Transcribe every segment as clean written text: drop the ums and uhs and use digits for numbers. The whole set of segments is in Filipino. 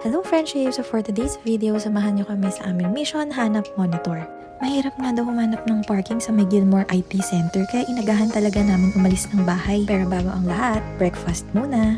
Hello friendships! So for today's video, samahan niyo kami sa aming mission, hanap monitor. Mahirap nga daw humanap ng parking sa may Gilmore IT Center kaya inagahan talaga namin umalis ng bahay. Pero bago ang lahat, breakfast muna.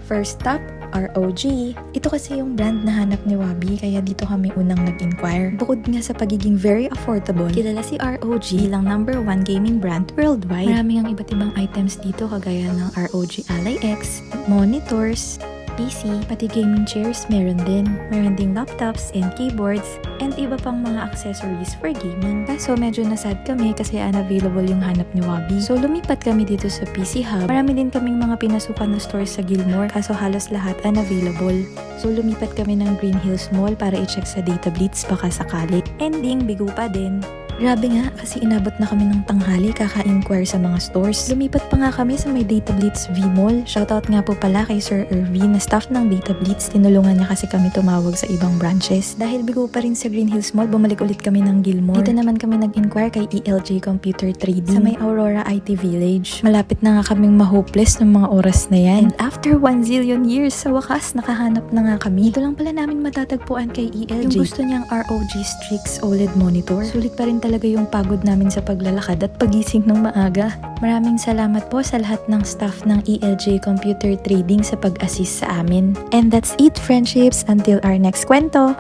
First stop, ROG. Ito kasi yung brand na hanap ni Wabi kaya dito kami unang nag-inquire. Bukod nga sa pagiging very affordable, kilala si ROG bilang #1 gaming brand worldwide. Maraming ang iba't ibang items dito kagaya ng ROG Ally X, monitors, PC, pati gaming chairs meron din. Meron ding laptops and keyboards, and iba pang mga accessories for gaming. Kaso medyo nasad kami kasi unavailable yung hanap ni Wabi. So lumipat kami dito sa PC Hub. Marami din kaming mga pinasukan na stores sa Gilmore, kaso halos lahat unavailable. So lumipat kami ng Green Hills Mall para i-check sa Data Blitz baka sakali. Ending, bigo pa din. Grabe nga, kasi inabot na kami ng tanghali kaka-inquire sa mga stores. Lumipat pa nga kami sa may Data Blitz V-Mall. Shoutout nga po pala kay Sir Irvin na staff ng Data Blitz. Tinulungan niya kasi kami tumawag sa ibang branches. Dahil bigo pa rin sa Green Hills Mall, bumalik ulit kami ng Gilmore. Dito naman kami nag-inquire kay ELJ Computer Trading sa may Aurora IT Village. Malapit na nga kaming ma-hopeless ng mga oras na yan. And after 1 zillion years, sa wakas, nakahanap na nga kami. Dito lang pala namin matatagpuan kay ELJ yung gusto niyang ROG Strix OLED monitor. Sulit pa rin talaga yung pagod namin sa paglalakad at pagising ng maaga. Maraming salamat po sa lahat ng staff ng ELJ Computer Trading sa pag-assist sa amin. And that's it friendships, until our next kwento!